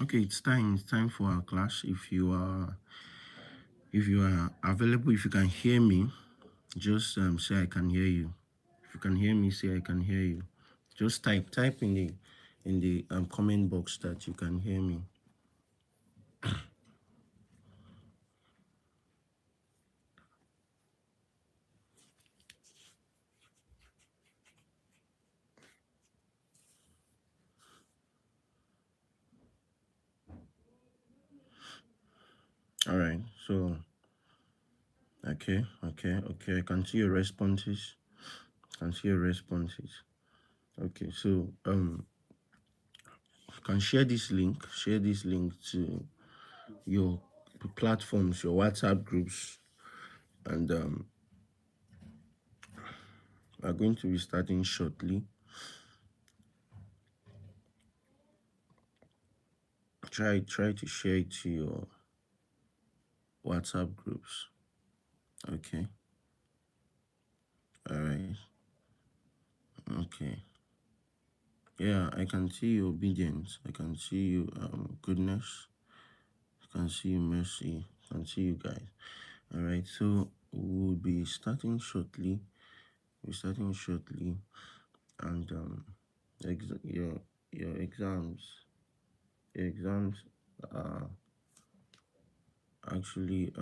Okay, it's time for our class. If you are available, if you can hear me, just say I can hear you. If you can hear me, say I can hear you. Just type in the comment box that you can hear me. All right. So okay. I can see your responses. Okay. So you can share this link. Share this link to your platforms, your WhatsApp groups, and we're going to be starting shortly. Try to share it to your WhatsApp groups. Okay. All right. Okay. Yeah, I can see your obedience. I can see you goodness. I can see you mercy. I can see you guys. All right. So we'll be starting shortly. And your exams are actually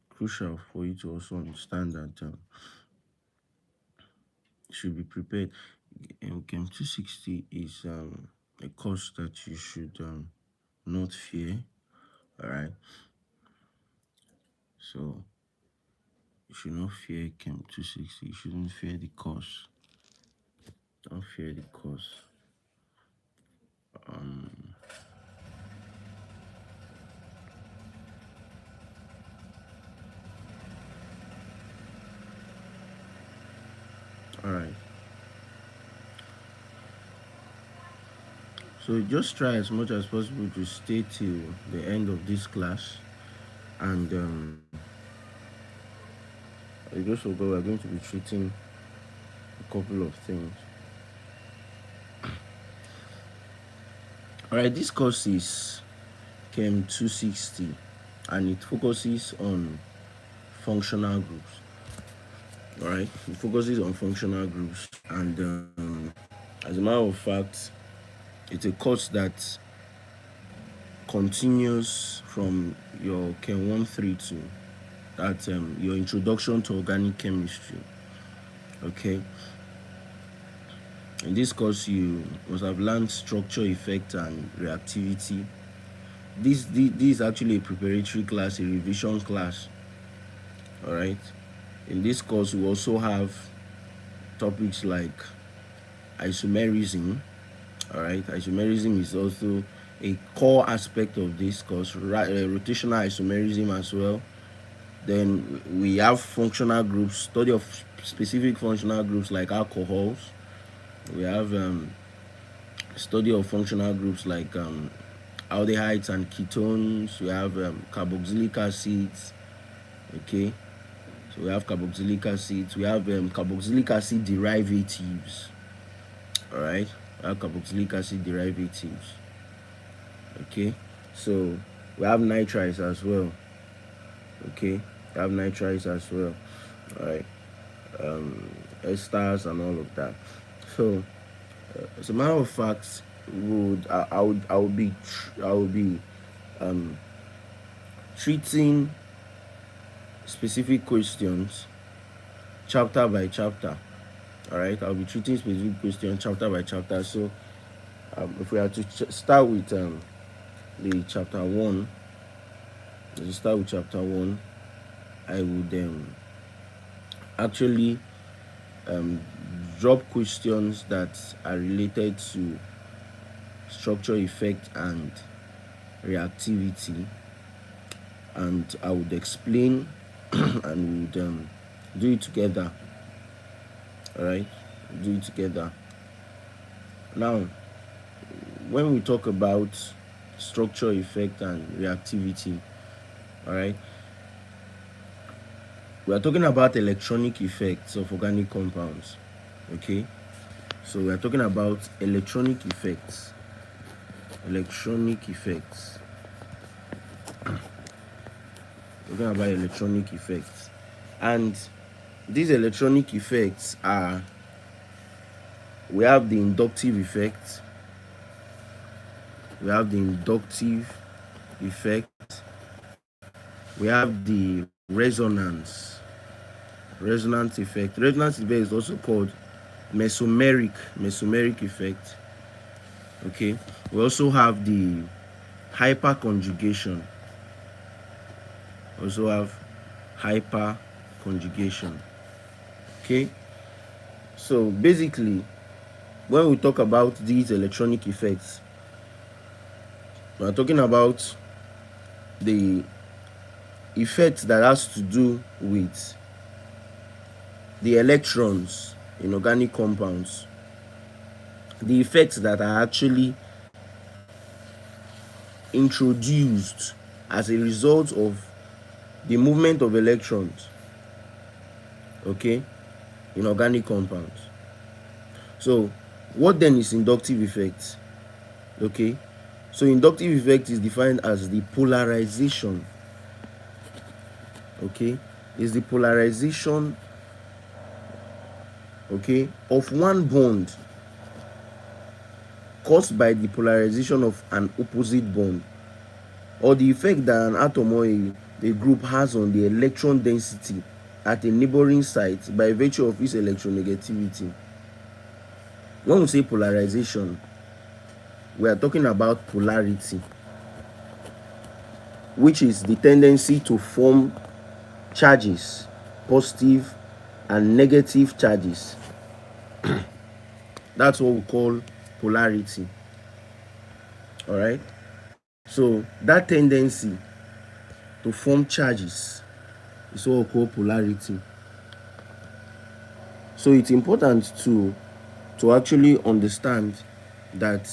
crucial for you to also understand that you should be prepared. Chem 260 is a course that you should not fear. All right. So you should not fear Chem 260. You shouldn't fear the course. Don't fear the course. All right. So just try as much as possible to stay till the end of this class, and just for God, we're going to be treating a couple of things. All right, this course is Chem 260, and it focuses on functional groups. All right, it focuses on functional groups, and as a matter of fact, it's a course that continues from your Chem 132. That's your introduction to organic chemistry. Okay. In this course, you must have learned structure, effect, and reactivity. This is actually a preparatory class, a revision class. All right. In this course, we also have topics like isomerism. All right. Isomerism is also a core aspect of this course. Rotational isomerism as well. Then we have functional groups, study of specific functional groups like alcohols. We have study of functional groups like aldehydes and ketones. We have carboxylic acids. Okay, so we have carboxylic acids. We have carboxylic acid derivatives. All right, we have carboxylic acid derivatives. Okay, so we have nitrites as well. Okay, we have nitrites as well. All right, esters and all of that. So as a matter of fact, I would be treating specific questions chapter by chapter. All right, I'll be treating specific questions chapter by chapter. So if we are to start with the chapter one, I would actually drop questions that are related to structure, effect, and reactivity, and I would explain and we would do it together. All right, do it together. Now, when we talk about structure, effect, and reactivity, all right, we are talking about electronic effects of organic compounds. Okay, so we are talking about electronic effects Electronic effects. We're talking about electronic effects. And these electronic effects are, we have the inductive effect, we have the inductive effect, we have the resonance effect. Resonance effect is also called mesomeric effect. Okay, we also have the hyperconjugation. Okay, so basically when we talk about these electronic effects, we are talking about the effect that has to do with the electrons in organic compounds, the effects that are actually introduced as a result of the movement of electrons, okay, in organic compounds. So what then is inductive effect? Okay, so inductive effect is defined as the polarization, okay, is the polarization, okay, of one bond caused by the polarization of an opposite bond, or the effect that an atom or a group has on the electron density at a neighboring site by virtue of its electronegativity. When we say polarization, we are talking about polarity, which is the tendency to form charges, positive and negative charges. That's what we call polarity. All right, so that tendency to form charges is what we call polarity. So it's important to actually understand that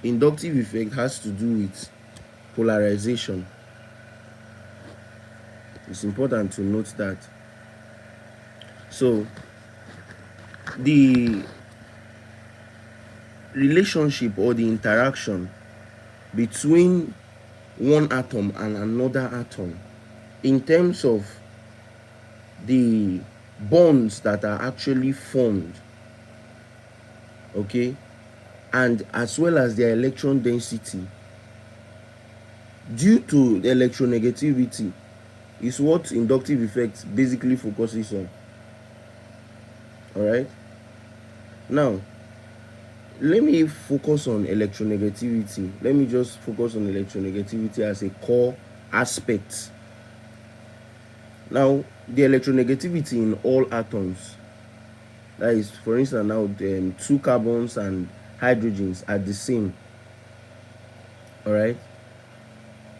inductive effect has to do with polarization. It's important to note that. So the relationship or the interaction between one atom and another atom in terms of the bonds that are actually formed, okay, and as well as their electron density due to electronegativity is what inductive effect basically focuses on. All right, now let me focus on electronegativity. Let me just focus on electronegativity as a core aspect. Now, the electronegativity in all atoms, that is, for instance, now two carbons and hydrogens are the same. All right,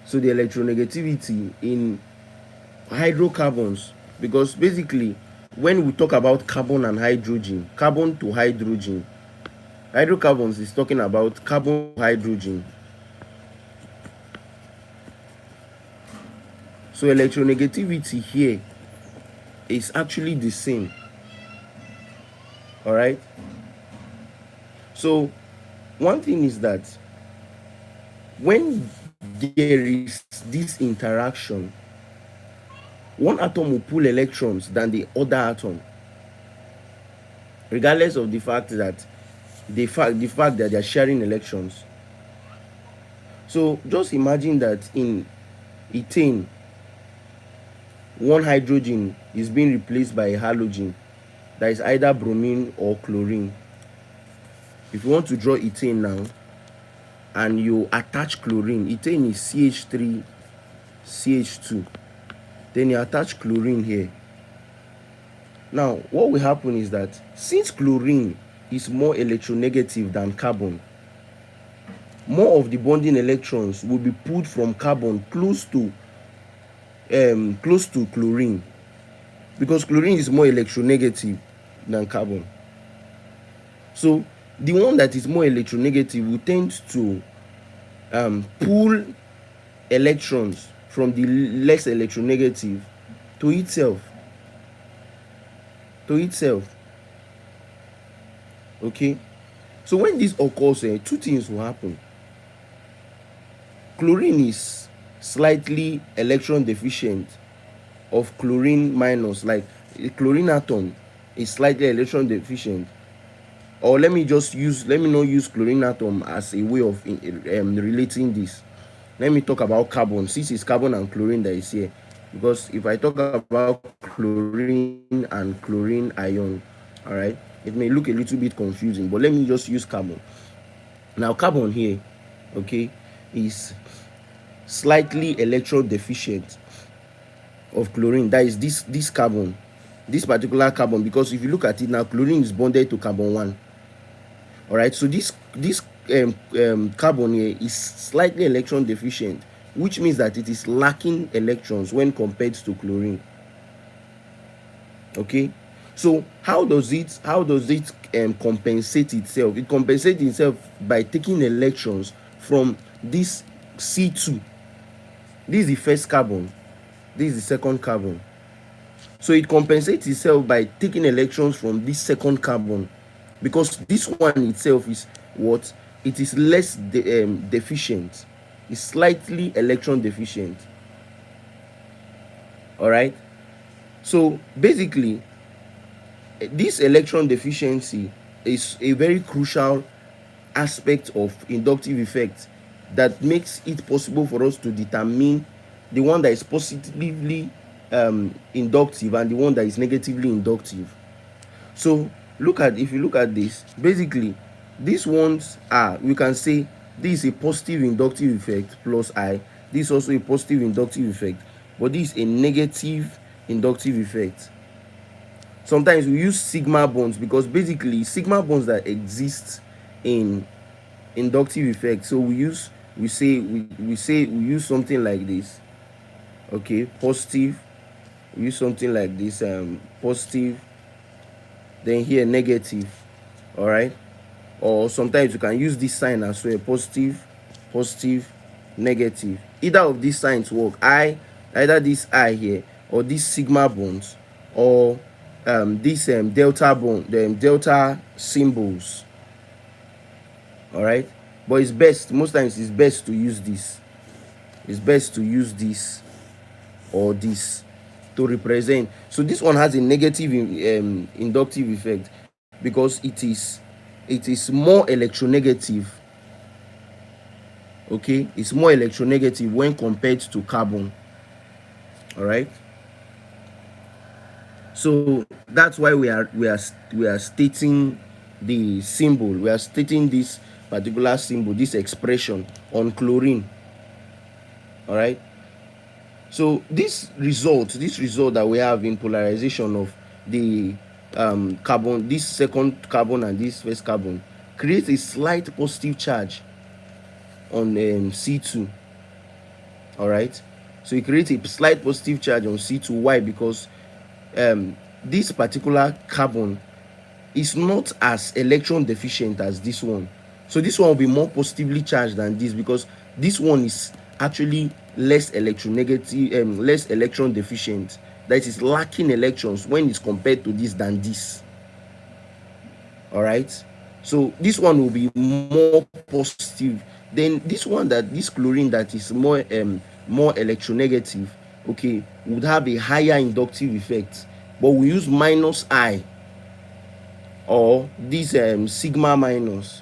so the electronegativity in hydrocarbons, because basically when we talk about carbon and hydrogen, carbon to hydrogen, hydrocarbons is talking about carbon to hydrogen. So electronegativity here is actually the same. All right, so one thing is that when there is this interaction, one atom will pull electrons than the other atom, regardless of the fact that the fact that they are sharing electrons. So just imagine that in ethane, one hydrogen is being replaced by a halogen that is either bromine or chlorine. If you want to draw ethane now and you attach chlorine, ethane is CH3 CH2, then you attach chlorine here. Now what will happen is that since chlorine is more electronegative than carbon, more of the bonding electrons will be pulled from carbon close to chlorine, because chlorine is more electronegative than carbon. So the one that is more electronegative will tend to pull electrons from the less electronegative to itself. Okay, so when this occurs, two things will happen. chlorine is slightly electron deficient of chlorine minus, like a chlorine atom is slightly electron deficient. Or let me not use chlorine atom as a way of relating this. Let me talk about carbon, since it's carbon and chlorine that is here, because if I talk about chlorine and chlorine ion, all right, it may look a little bit confusing, but let me just use carbon. Now carbon here, okay, is slightly electron deficient of chlorine. That is this carbon, this particular carbon, because if you look at it now, chlorine is bonded to carbon 1. All right, so this carbon here is slightly electron deficient, which means that it is lacking electrons when compared to chlorine. Okay, so how does it compensate itself? It compensates itself by taking electrons from this C2. This is the first carbon, this is the second carbon. So it compensates itself by taking electrons from this second carbon, because this one itself is what? It is less deficient. It's slightly electron deficient. All right. So basically, this electron deficiency is a very crucial aspect of inductive effect that makes it possible for us to determine the one that is positively inductive and the one that is negatively inductive. So if you look at this, basically these ones are, we can say this is a positive inductive effect plus I. This is also a positive inductive effect, but this is a negative inductive effect. Sometimes we use sigma bonds, because basically sigma bonds that exist in inductive effect. So we use something like this. Okay, positive. We use something like this, positive, then here negative. All right, or sometimes you can use this sign as well, positive, negative. Either of these signs work. Either this I here, or these sigma bonds, or this delta bond, delta symbols. All right, but it's best, most times it's best to use this. It's best to use this or this to represent. So this one has a negative inductive effect, because it is more electronegative. Okay, it's more electronegative when compared to carbon. All right, so that's why we are stating the symbol. We are stating this particular symbol, this expression on chlorine. All right, so this result that we have in polarization of the carbon, this second carbon and this first carbon, creates a slight positive charge on C2. All right, so it creates a slight positive charge on C2. Why? Because this particular carbon is not as electron deficient as this one. So this one will be more positively charged than this, because this one is actually less electronegative, less electron deficient. That is lacking electrons when it's compared to this than this. All right, so this one will be more positive than this one, that this chlorine that is more electronegative, okay, would have a higher inductive effect. But we use minus I, or this sigma minus.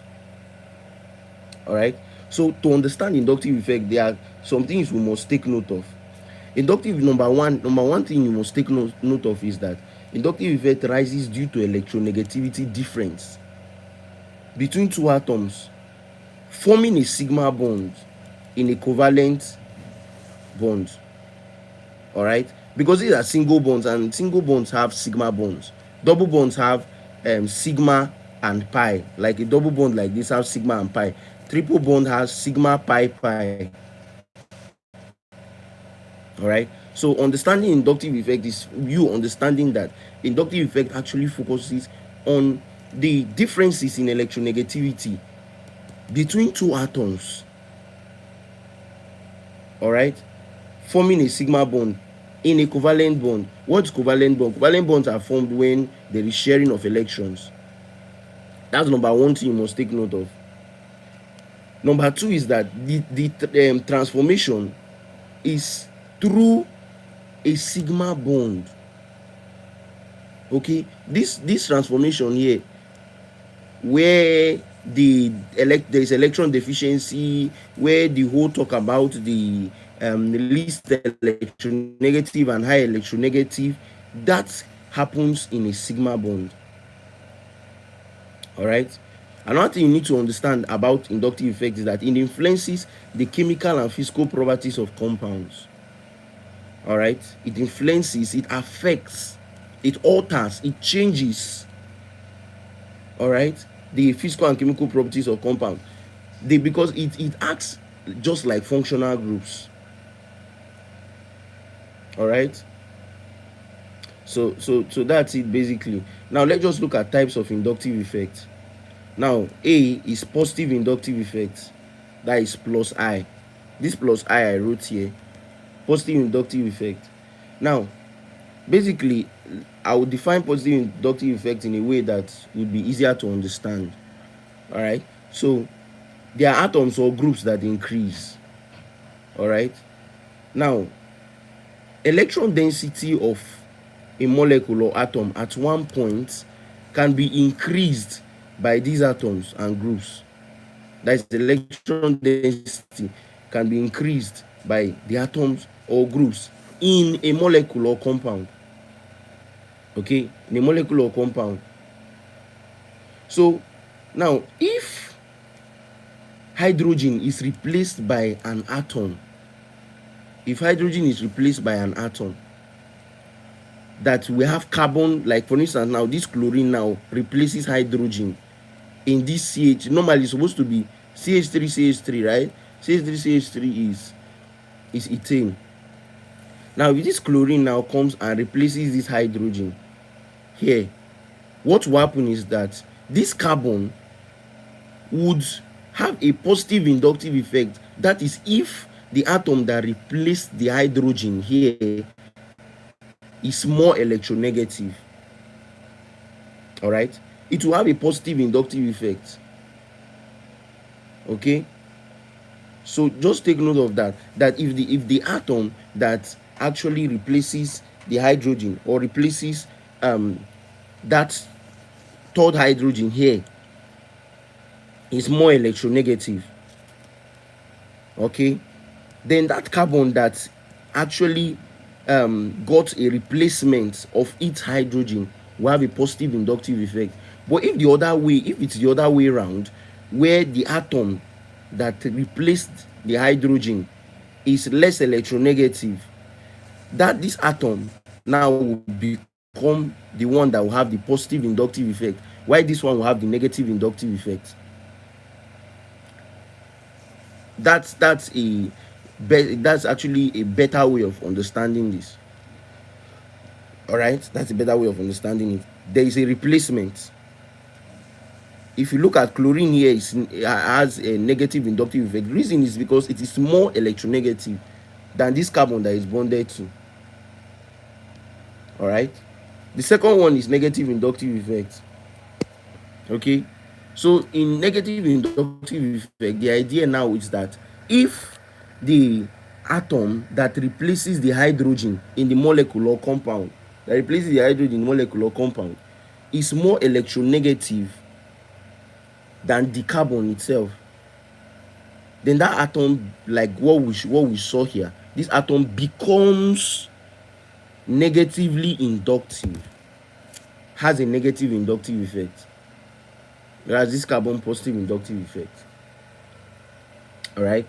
All right, so to understand inductive effect, there are some things we must take note of. Inductive, number one thing you must take note of is that inductive effect rises due to electronegativity difference between two atoms forming a sigma bond in a covalent bond. All right, because these are single bonds, and single bonds have sigma bonds. Double bonds have sigma and pi. Like a double bond like this has sigma and pi. Triple bond has sigma, pi, pi. All right, so understanding inductive effect is you understanding that inductive effect actually focuses on the differences in electronegativity between two atoms. All right, forming a sigma bond in a covalent bond. What's covalent bond? Covalent bonds are formed when there is sharing of electrons. That's number one thing you must take note of. Number two is that the transformation is through a sigma bond. Okay, this transformation here, where there's electron deficiency, where the whole talk about the least electronegative and high electronegative, that happens in a sigma bond. All right. Another thing you need to understand about inductive effect is that it influences the chemical and physical properties of compounds. All right. It influences, it affects, it alters, it changes. All right, the physical and chemical properties of compound, because it acts just like functional groups. All right, so that's it basically. Now let's just look at types of inductive effect. Now A is positive inductive effect, that is plus I. This plus I wrote here, positive inductive effect. Now basically I would define positive inductive effect in a way that would be easier to understand. All right, so there are atoms or groups that increase. All right, now electron density of a molecule or atom at one point can be increased by these atoms and groups. That is, electron density can be increased by the atoms or groups in a molecule or compound. Okay, in a molecule or compound. So now if hydrogen is replaced by an atom, if hydrogen is replaced by an atom, that we have carbon, like for instance now this chlorine now replaces hydrogen in this CH. Normally it's supposed to be CH3CH3, right? CH3CH3 is ethane. Now if this chlorine now comes and replaces this hydrogen here, what will happen is that this carbon would have a positive inductive effect. That is, if the atom that replaced the hydrogen here is more electronegative. All right, it will have a positive inductive effect. Okay, so just take note of that, that if the atom that actually replaces the hydrogen or replaces that third hydrogen here is more electronegative, okay, then that carbon that actually got a replacement of its hydrogen will have a positive inductive effect. But if the other way, if it's the other way around, where the atom that replaced the hydrogen is less electronegative, that this atom now will become the one that will have the positive inductive effect, while this one will have the negative inductive effect. That's actually a better way of understanding this. All right, that's a better way of understanding it. There is a replacement. If you look at chlorine here, it has a negative inductive effect. The reason is because it is more electronegative than this carbon that is bonded to. All right, the second one is negative inductive effect. Okay, so in negative inductive effect, the idea now is that if the atom that replaces the hydrogen in the molecule or compound, that replaces the hydrogen in the molecule or compound, is more electronegative than the carbon itself, then that atom, like what we saw here, this atom becomes negatively inductive, has a negative inductive effect, whereas this carbon positive inductive effect. All right,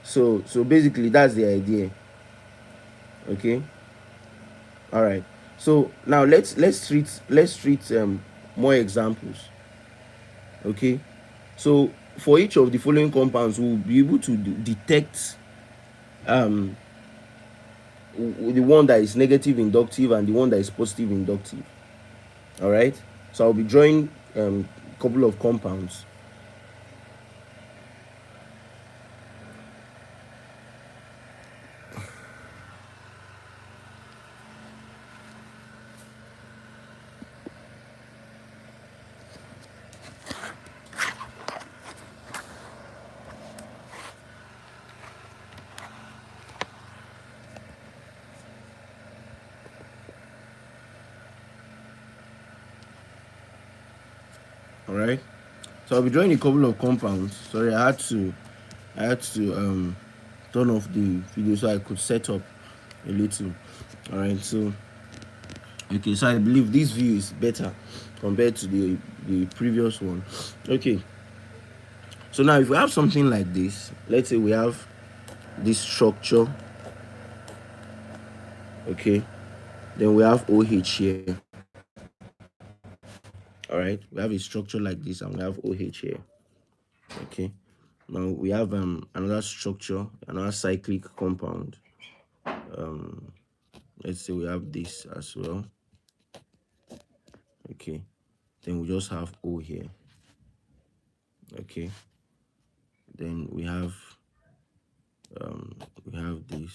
so basically that's the idea. Okay, all right, so now let's treat more examples. Okay, so for each of the following compounds, we'll be able to detect the one that is negative inductive and the one that is positive inductive. All right, so I'll be drawing a couple of compounds. All right. So I'll be drawing a couple of compounds. Sorry, I had to turn off the video so I could set up a little. All right. So okay. So I believe this view is better compared to the previous one. Okay. So now if we have something like this, let's say we have this structure. Okay. Then we have OH here. All right. We have a structure like this, and we have OH here. Okay. Now we have another structure, another cyclic compound. Let's say we have this as well. Okay. Then we just have O here. Okay. Then we have this.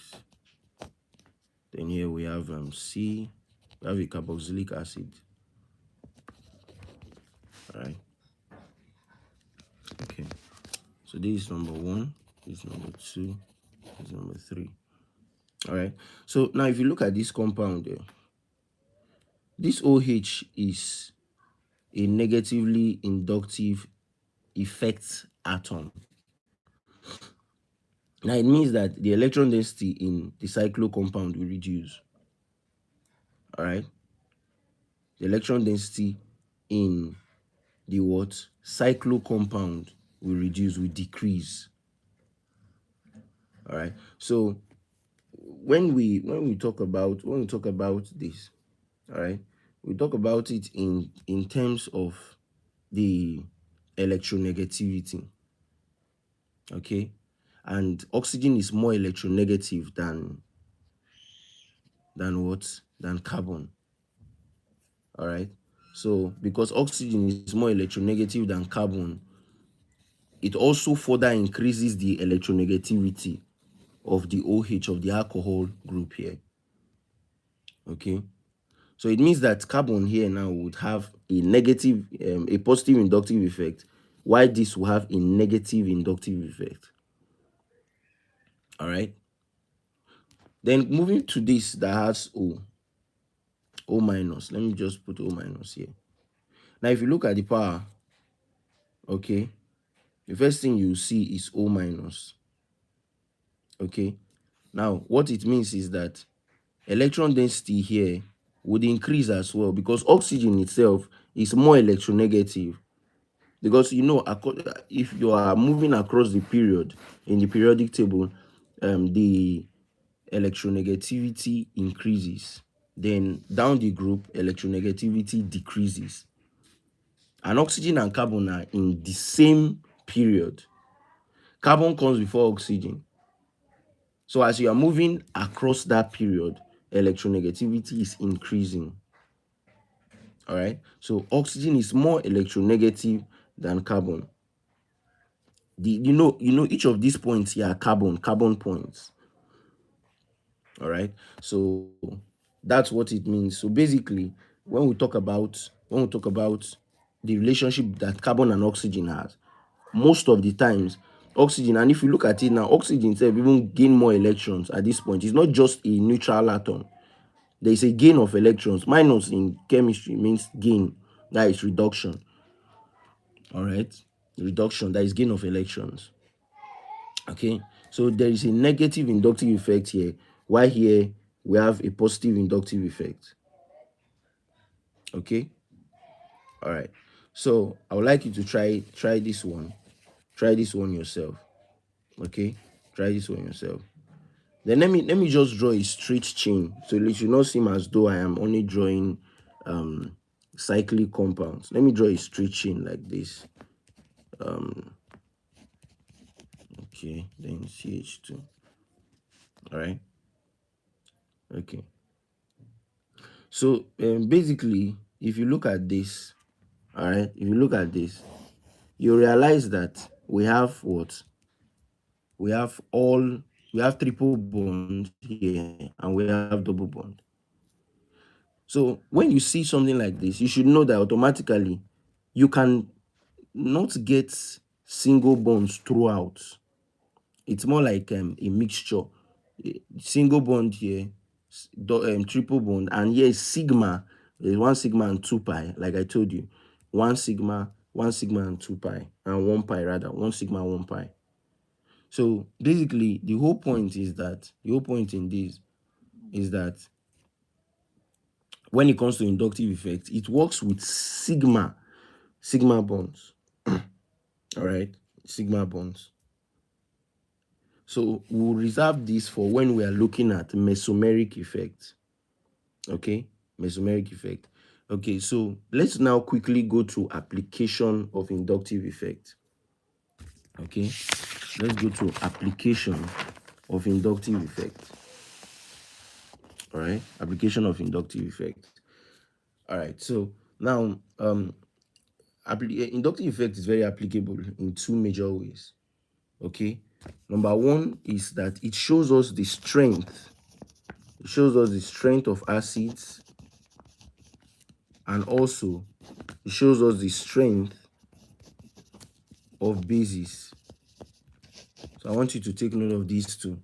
Then here we have C. We have a carboxylic acid. All right. Okay. So this is number 1. This is number 2. This is number 3. All right. So now if you look at this compound there, this OH is a negatively inductive effect atom. Now it means that the electron density in the cyclo compound will reduce. All right. The electron density in the what? Cyclo compound will reduce, will decrease. All right. So when we talk about this, all right, we talk about it in terms of the electronegativity. Okay. And oxygen is more electronegative than what? Than carbon. All right. So because oxygen is more electronegative than carbon, it also further increases the electronegativity of the OH, of the alcohol group here. Okay. So it means that carbon here now would have a positive inductive effect, while this will have a negative inductive effect. All right. Then moving to this that has O minus. Let me just put O minus here. Now, if you look at the power, okay, the first thing you see is O minus. Okay. Now, what it means is that electron density here would increase as well, because oxygen itself is more electronegative. Because if you are moving across the period in the periodic table, the electronegativity increases. Then down the group, electronegativity decreases. And oxygen and carbon are in the same period. Carbon comes before oxygen. So as you are moving across that period, electronegativity is increasing. All right. So oxygen is more electronegative than carbon. Each of these points here are carbon points. All right. So that's what it means. So basically, when we talk about the relationship that carbon and oxygen has, most of the times oxygen, and if you look at it now, oxygen itself even gain more electrons at this point. It's not just a neutral atom. There is a gain of electrons. Minus in chemistry means gain, that is reduction. All right. Reduction, that is gain of electrons. Okay. So there is a negative inductive effect here, while here we have a positive inductive effect. Okay. All right. So I would like you to try this one. Try this one yourself. Okay. Try this one yourself. Then let me just draw a straight chain, so it should not seem as though I am only drawing cyclic compounds. Let me draw a straight chain like this. Okay, then CH2. All right. Okay. So basically, if you look at this, all right, if you look at this, you realize that we have what? We have triple bond here, and we have double bond. So when you see something like this, you should know that automatically you can not get single bonds throughout. It's more like a mixture. Single bond here, triple bond, and here is sigma. There's 1 sigma and 2 pi, like I told you. 1 sigma 1 sigma and 2 pi, and 1 pi rather, 1 sigma, 1 pi. So basically, the whole point in this is that when it comes to inductive effect, it works with sigma bonds. All right, sigma bonds. So we'll reserve this for when we are looking at mesomeric effect. Okay, mesomeric effect. Okay, so let's now quickly go to application of inductive effect. Okay, let's go to application of inductive effect. All right, application of inductive effect. All right, so now inductive effect is very applicable in two major ways. Okay, number one is that it shows us the strength. It shows us the strength of acids, and also it shows us the strength of bases. So I want you to take note of these two.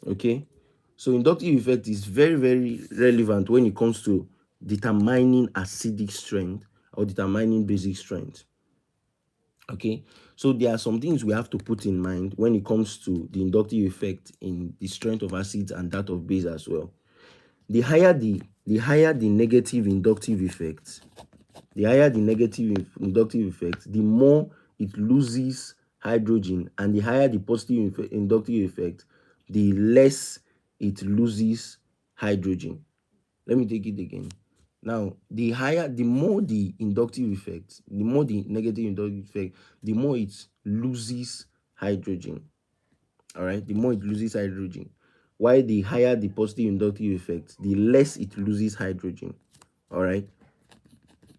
Okay, so inductive effect is very, very relevant when it comes to determining acidic strength or determining basic strength. Okay, so there are some things we have to put in mind when it comes to the inductive effect in the strength of acids and that of base as well. The higher the negative inductive effect, the more it loses hydrogen, and the higher the positive inductive effect, the less it loses hydrogen. Let me take it again. Now, the more the inductive effect, the more the negative inductive effect, the more it loses hydrogen. All right, the more it loses hydrogen. While the higher the positive inductive effect, the less it loses hydrogen. All right.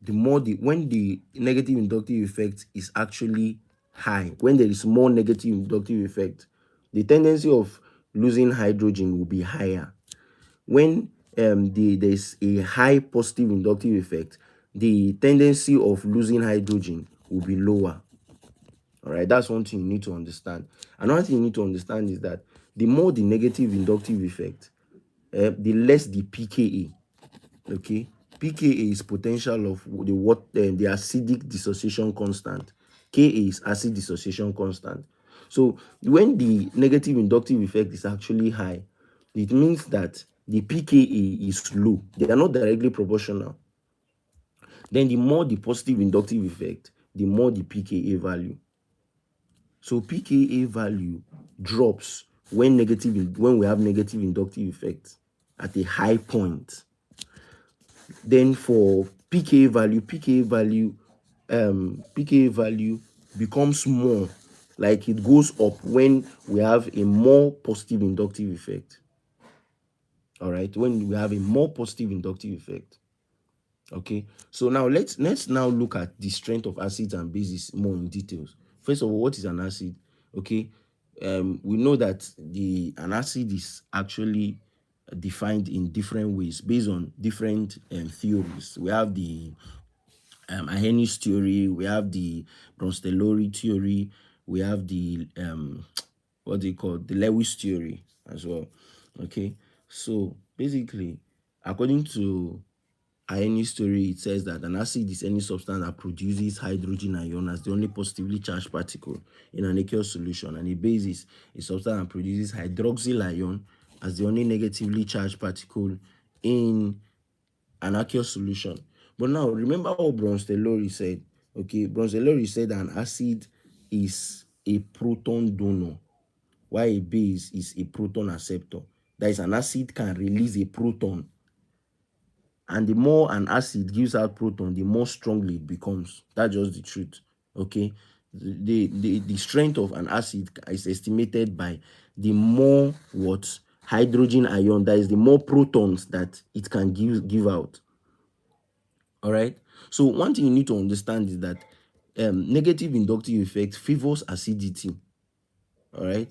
When the negative inductive effect is actually high, when there is more negative inductive effect, the tendency of losing hydrogen will be higher. When there's a high positive inductive effect, the tendency of losing hydrogen will be lower. All right, that's one thing you need to understand. Another thing you need to understand is that the more the negative inductive effect, the less the pKa. Okay, pKa is potential of the acidic dissociation constant. Ka is acid dissociation constant. So when the negative inductive effect is actually high, it means that the pKa is low. They are not directly proportional. Then the more the positive inductive effect, the more the pKa value. So pKa value drops when we have negative inductive effect at a high point. Then for pKa value becomes more, like it goes up when we have a more positive inductive effect. All right, when we have a more positive inductive effect. Okay, so now let's now look at the strength of acids and bases more in details. First of all, what is an acid? Okay, we know that an acid is actually defined in different ways based on different theories. We have the Arrhenius theory, we have the Bronsted-Lowry theory, we have the the Lewis theory as well. Okay, so basically, according to Arrhenius theory, it says that an acid is any substance that produces hydrogen ion as the only positively charged particle in an aqueous solution, and a base is a substance that produces hydroxyl ion as the only negatively charged particle in an aqueous solution. But now remember what Bronsted-Lowry said. Okay, Bronsted-Lowry said an acid is a proton donor, while a base is a proton acceptor. That is, an acid can release a proton, and the more an acid gives out proton, the more strongly it becomes. That's just the truth. Okay, the strength of an acid is estimated by the more hydrogen ion, that is, the more protons that it can give out. All right, so one thing you need to understand is that negative inductive effect favors acidity. All right,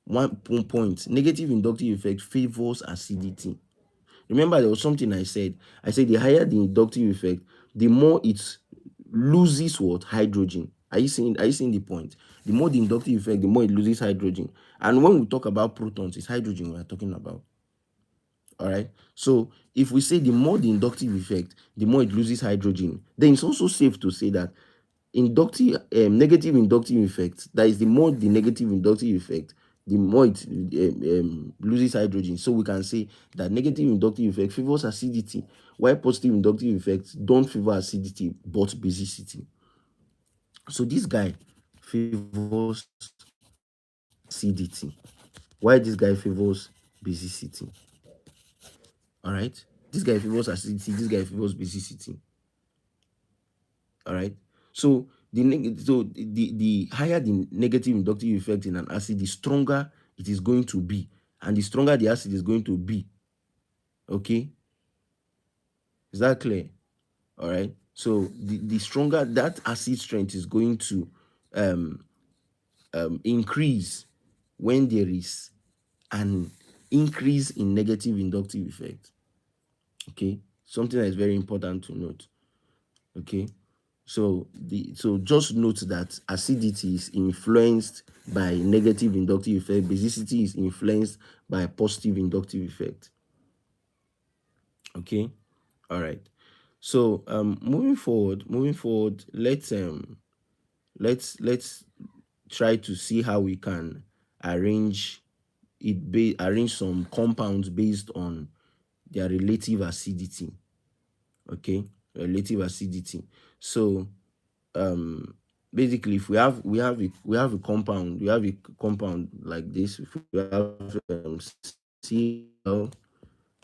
one point, negative inductive effect favors acidity. Remember, there was something I said the higher the inductive effect, the more it loses hydrogen. Are you seeing the point? The more the inductive effect, the more it loses hydrogen. And when we talk about protons, it's hydrogen we are talking about. All right, so if we say the more the inductive effect, the more it loses hydrogen, then it's also safe to say that inductive negative inductive effect, that is, the more the negative inductive effect, the more it loses hydrogen. So we can say that negative inductive effect favors acidity, while positive inductive effects don't favor acidity but basicity. So this guy favors acidity, why this guy favors basicity. All right, this guy favors acidity, this guy favors basicity. All right. So the higher the negative inductive effect in an acid, the stronger it is going to be, and the stronger the acid is going to be. Okay, is that clear? All right. So the stronger that acid strength is going to um, increase when there is an increase in negative inductive effect. Okay, something that is very important to note. Okay, so just note that acidity is influenced by negative inductive effect, basicity is influenced by positive inductive effect. Okay, all right. So moving forward, let's try to see how we can arrange arrange some compounds based on their relative acidity. Okay, relative acidity. So basically, if we have a compound, like this. If we have Cl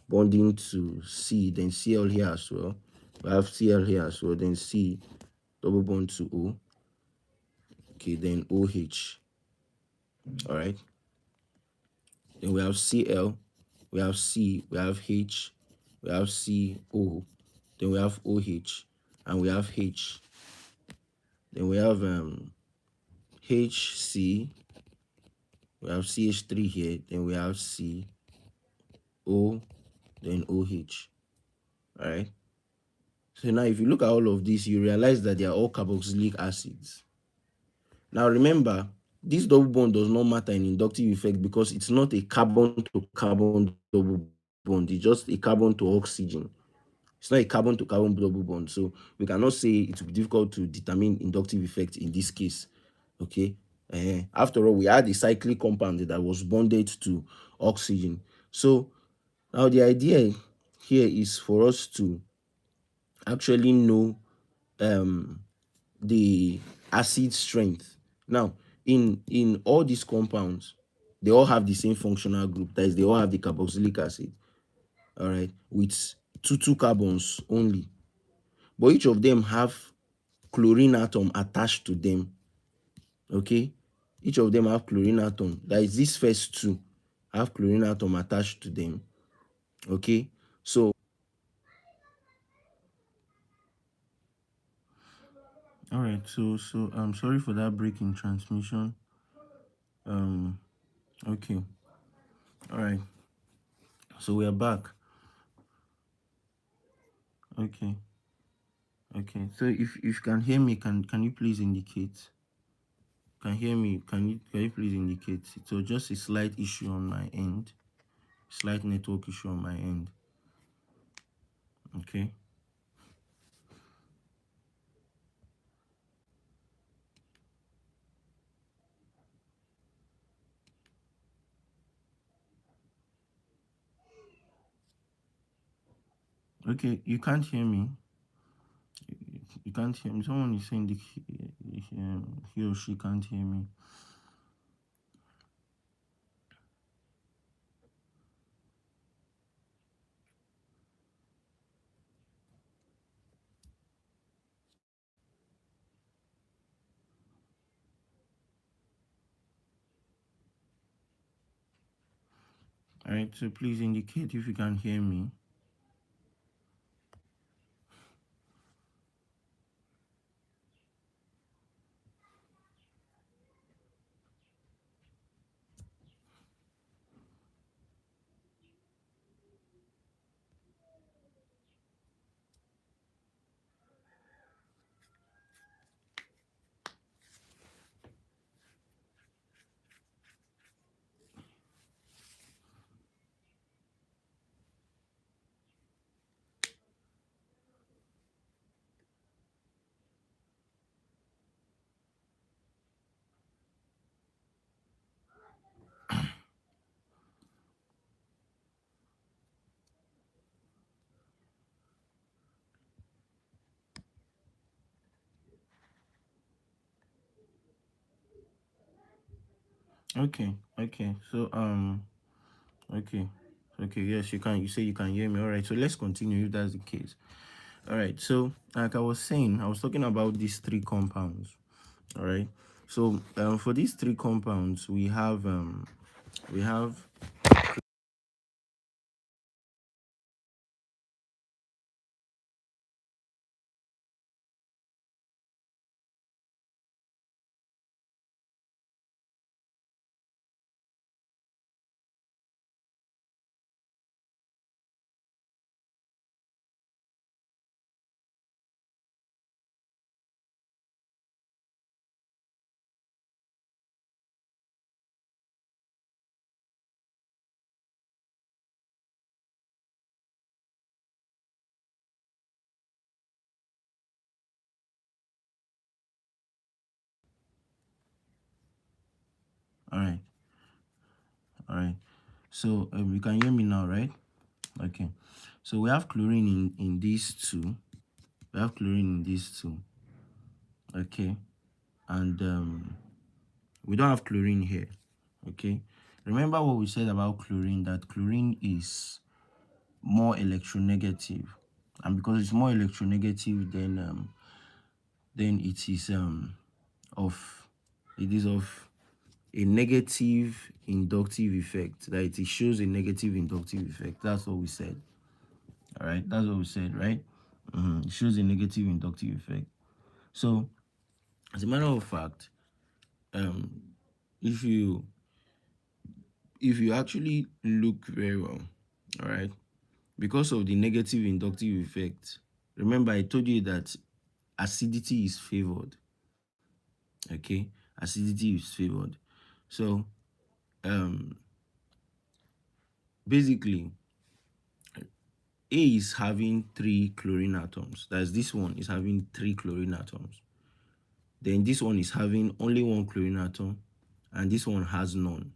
bonding to C, then Cl here as well. We have Cl here as well, then C double bond to O. Okay, then OH. All right. Then we have Cl, we have C, we have H, we have CO, then we have OH, and we have H. Then we have HC, we have CH3 here, then we have CO, then OH. All right. So now if you look at all of this, you realize that they are all carboxylic acids. Now remember, this double bond does not matter in inductive effect because it's not a carbon to carbon double bond, it's just a carbon to oxygen. It's not a carbon to carbon double bond. So we cannot say it will be difficult to determine inductive effect in this case. Okay. After all, we had a cyclic compound that was bonded to oxygen. So now the idea here is for us to actually know the acid strength. Now, in all these compounds, they all have the same functional group. That is, they all have the carboxylic acid. All right, with two carbons only. But each of them have chlorine atom attached to them. Okay, each of them have chlorine atom. That is, these first two have chlorine atom attached to them. Okay, so all right. So I'm sorry for that break in transmission. Um. Okay. All right. So we are back. Okay. Okay. So if you can hear me, can you please indicate? Can you hear me? Can you please indicate? So just a slight issue on my end. Slight network issue on my end. Okay. Okay. You can't hear me. You can't hear me. Someone is saying he or she can't hear me. All right. So please indicate if you can hear me. Okay, okay. So okay. Okay, yes, you can. You say you can hear me. All right. So let's continue if that's the case. All right. So like I was saying, I was talking about these three compounds. All right. So for these three compounds, we have all right, all right. So you can hear me now, right? Okay. So we have chlorine in these two. We have chlorine in these two. Okay. And we don't have chlorine here. Okay. Remember what we said about chlorine, that chlorine is more electronegative, and because it's more electronegative, then of it is of a negative inductive effect, that it shows a negative inductive effect. That's what we said. All right, that's what we said, right? It shows a negative inductive effect. So as a matter of fact, um if you actually look very well, all right, because of the negative inductive effect, remember I told you that acidity is favored. Okay, acidity is favored. So um basically, A is having three chlorine atoms. That's this one is having three chlorine atoms. Then this one is having only one chlorine atom, and this one has none.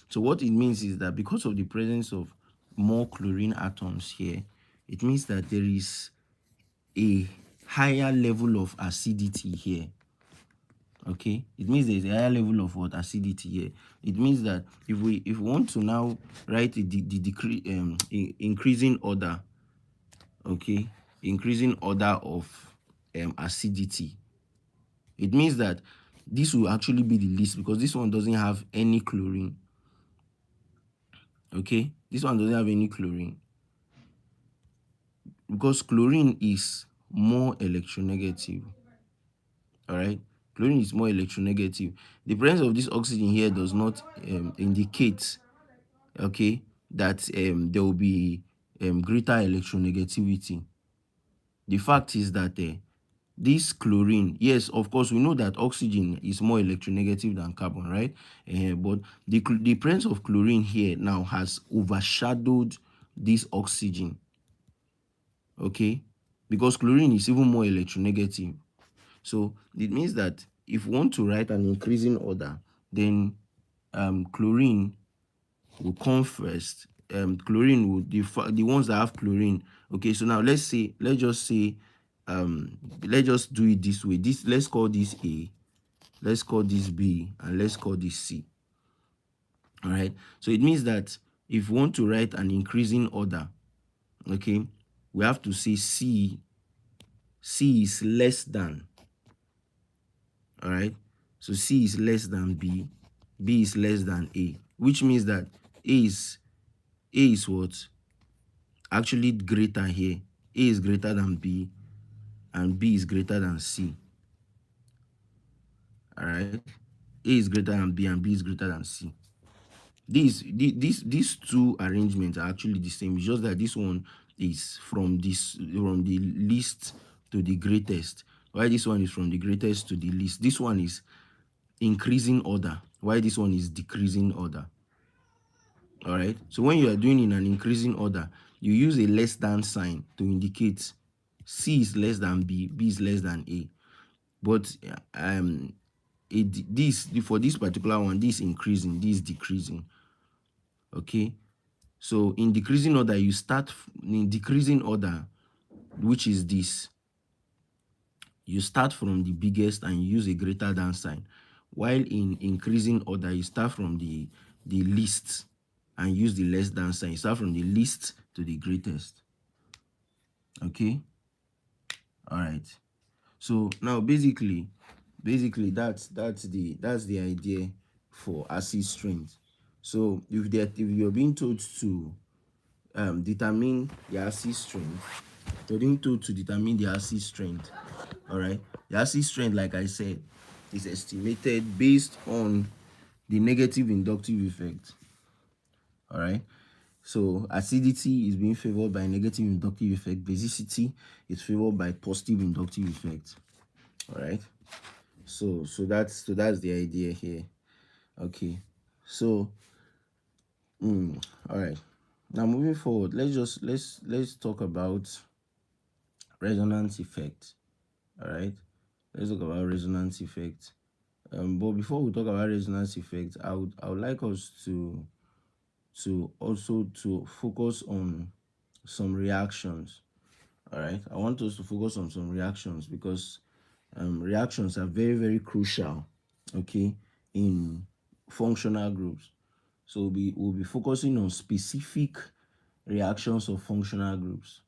So what it means is that because of the presence of more chlorine atoms here, it means that there is a higher level of acidity here. Okay, it means there's a higher level of what acidity here. It means that if we want to now write the decrease increasing order, okay, increasing order of acidity, it means that this will actually be the least, because this one doesn't have any chlorine. Okay, this one doesn't have any chlorine, because chlorine is more electronegative. All right, chlorine is more electronegative. The presence of this oxygen here does not indicate, okay, that there will be greater electronegativity. The fact is that this chlorine, yes, of course, we know that oxygen is more electronegative than carbon, right? But the presence of chlorine here now has overshadowed this oxygen, okay? Because chlorine is even more electronegative. So it means that if we want to write an increasing order, then chlorine will come first. Chlorine will the ones that have chlorine. Okay, so now let's just say let's just do it this way. Let's call this A, let's call this B, and let's call this C. All right. So it means that if we want to write an increasing order, okay, we have to say C is less than. All right. So C is less than B, B is less than A, which means that A is what? Actually greater here. A is greater than B, and B is greater than C. All right. A is greater than B, and B is greater than C. These two arrangements are actually the same. It's just that this one is from the least to the greatest, while this one is from the greatest to the least. This one is increasing order, while this one is decreasing order. All right. So when you are doing in an increasing order, you use a less than sign to indicate C is less than B, B is less than A. But for this particular one, this increasing, this decreasing. Okay. So in decreasing order, you start in decreasing order, which is this. You start from the biggest and you use a greater than sign. while in increasing order, you start from the least and use the less than sign. You start from the least to the greatest. Okay. All right. So now basically that's the idea for acid strength. So if you're being told to determine the acid strength, you're being told to determine the acid strength. All right. The acid strength, like I said, is estimated based on the negative inductive effect. All right. So acidity is being favored by negative inductive effect. Basicity is favored by positive inductive effect. All right. So that's the idea here. Okay. So all right. Now moving forward, let's talk about resonance effect. All right. Let's talk about resonance effect. But before we talk about resonance effect, I would like us to also to focus on some reactions. All right. I want us to focus on some reactions because reactions are very, very crucial, okay, in functional groups. So we'll be focusing on specific reactions of functional groups.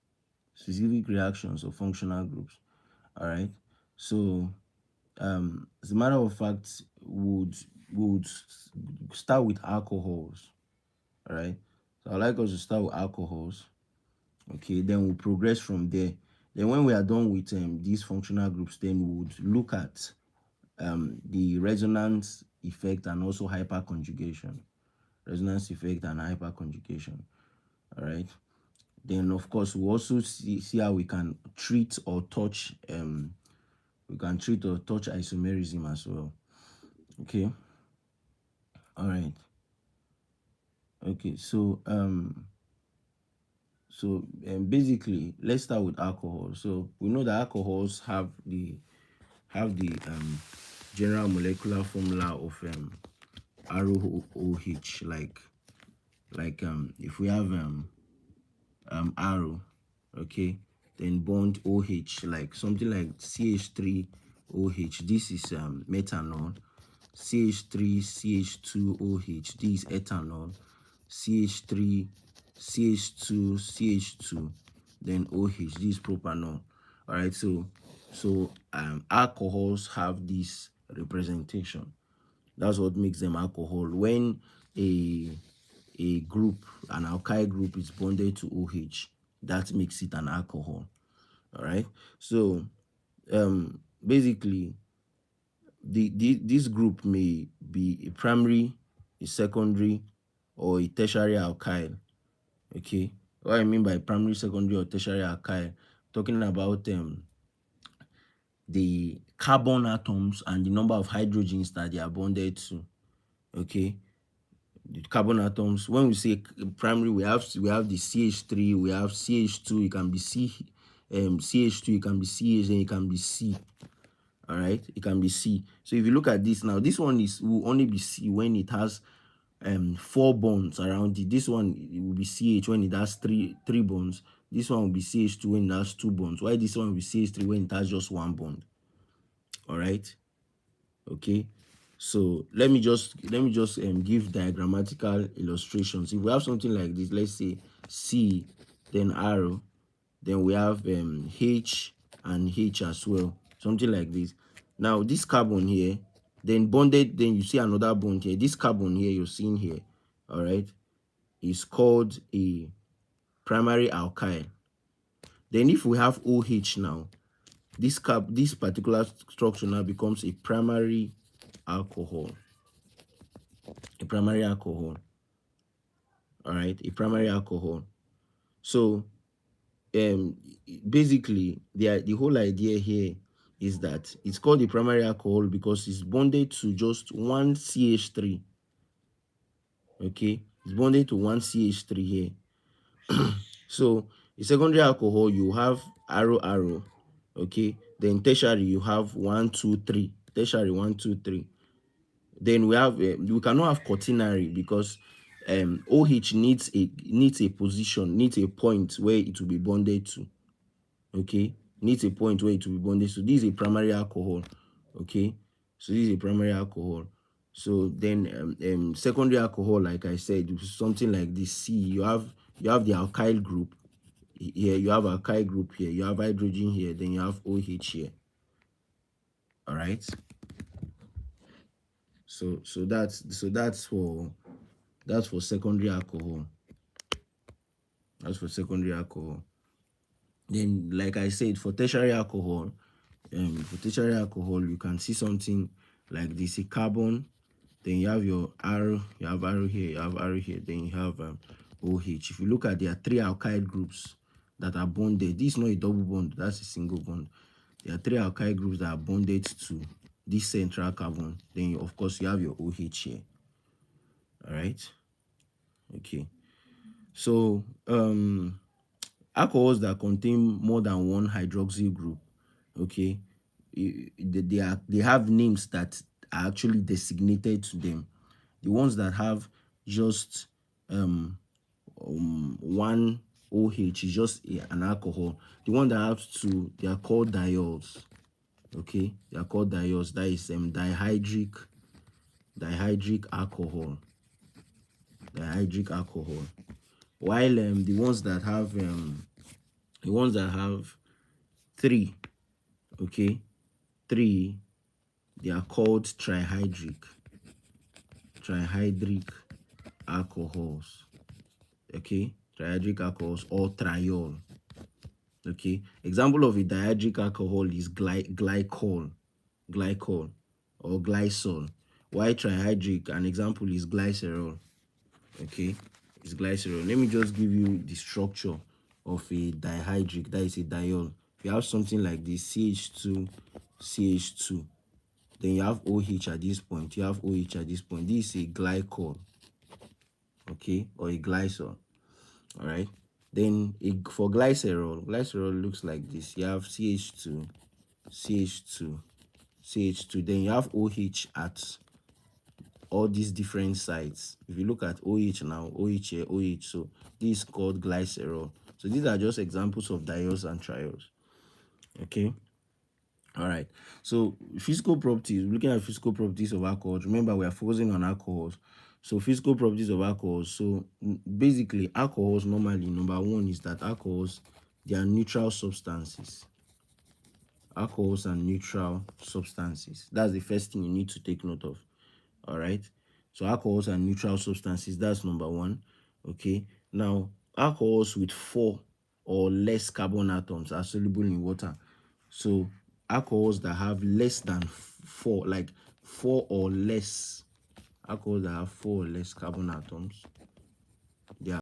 Specific reactions of functional groups. All right. So as a matter of fact, would start with alcohols. All right. So I'd like us to start with alcohols. Okay, then we'll progress from there. Then when we are done with these functional groups, then we would look at the resonance effect and also hyperconjugation. Resonance effect and hyperconjugation. All right. Then of course we also see how we can treat or touch isomerism as well. Okay. All right. Okay. So basically, let's start with alcohol. So we know that alcohols have the general molecular formula of ROOH, like if we have arrow, okay, then bond OH, like something like CH3OH. This is methanol. CH3 CH2OH. This is ethanol. CH3 CH2 CH2, then OH. This is propanol. All right. So alcohols have this representation. That's what makes them alcohol. When a group, an alkyl group, is bonded to OH, that makes it an alcohol. All right. So basically, this group may be a primary, a secondary, or a tertiary alkyl. Okay. What I mean by primary, secondary, or tertiary alkyl, talking about the carbon atoms and the number of hydrogens that they are bonded to. Okay. The carbon atoms, when we say primary, we have the CH3, we have CH2, it can be CH2, it can be CH, and it can be C. All right, it can be C. So if you look at this now, this one will only be C when it has 4 bonds around it. This one, it will be CH when it has three bonds. This one will be CH2 when it has 2 bonds. Why this one will be CH3 when it has just 1 bond? All right. Okay. So let me just give diagrammatical illustrations. If we have something like this, let's say C, then arrow, then we have H and H as well, something like this. Now this carbon here, then bonded, then you see another bond here. This carbon here you're seeing here, all right, is called a primary alkyl. Then if we have OH now, this particular structure now becomes a primary alcohol. A primary alcohol. All right, a primary alcohol. So basically the whole idea here is that it's called a primary alcohol because it's bonded to just one CH3. Okay, it's bonded to one CH3 here. So a secondary alcohol, you have arrow. Okay, then tertiary you have 1 2 3. Tertiary 1 2 3. Then we have we cannot have quaternary because OH needs a position, needs a point where it will be bonded to. Okay, needs a point where it will be bonded to. This is a primary alcohol. Okay, So this is a primary alcohol. So then secondary alcohol, like I said, is something like this. C, you have the alkyl group here, you have alkyl group here, you have hydrogen here, then you have OH here. All right. So that's for secondary alcohol. That's for secondary alcohol. Then, like I said, for tertiary alcohol, you can see something like this: a carbon. Then you have your arrow. You have arrow here. You have arrow here. Then you have OH. If you look at, there are three alkyl groups that are bonded. This is not a double bond. That's a single bond. There are three alkyl groups that are bonded to this central carbon. Then, of course, you have your OH here. All right. Okay. So alcohols that contain more than one hydroxyl group, okay, they have names that are actually designated to them. The ones that have just one OH is just an alcohol. The one that has two, they are called diols. Okay, they are called diols. That is dihydric alcohol. Dihydric alcohol. While the ones that have three, okay, three, they are called trihydric alcohols. Okay, trihydric alcohols, or triol. Okay, example of a dihydric alcohol is glycol or glycol. While trihydric, an example is glycerol. Okay, it's glycerol. Let me just give you the structure of a dihydric, that is a diol. You have something like this: CH2, then you have OH at this point, you have OH at this point. This is a glycol, okay, or a glycol. All right. Then for glycerol looks like this: you have CH2, then you have OH at all these different sites. If you look at OH now, OH here, OH, so this is called glycerol. So these are just examples of diols and triols. Okay. All right. So physical properties, looking at physical properties of alcohols. Remember, we are focusing on alcohols. So physical properties of alcohols. So basically, alcohols normally, number one is that alcohols, they are neutral substances. Alcohols are neutral substances. That's the first thing you need to take note of. All right. So alcohols are neutral substances. That's number one. Okay. Now, alcohols with 4 or less carbon atoms are soluble in water. So alcohols that have less than 4, like 4 or less, alcohols that have 4 or less carbon atoms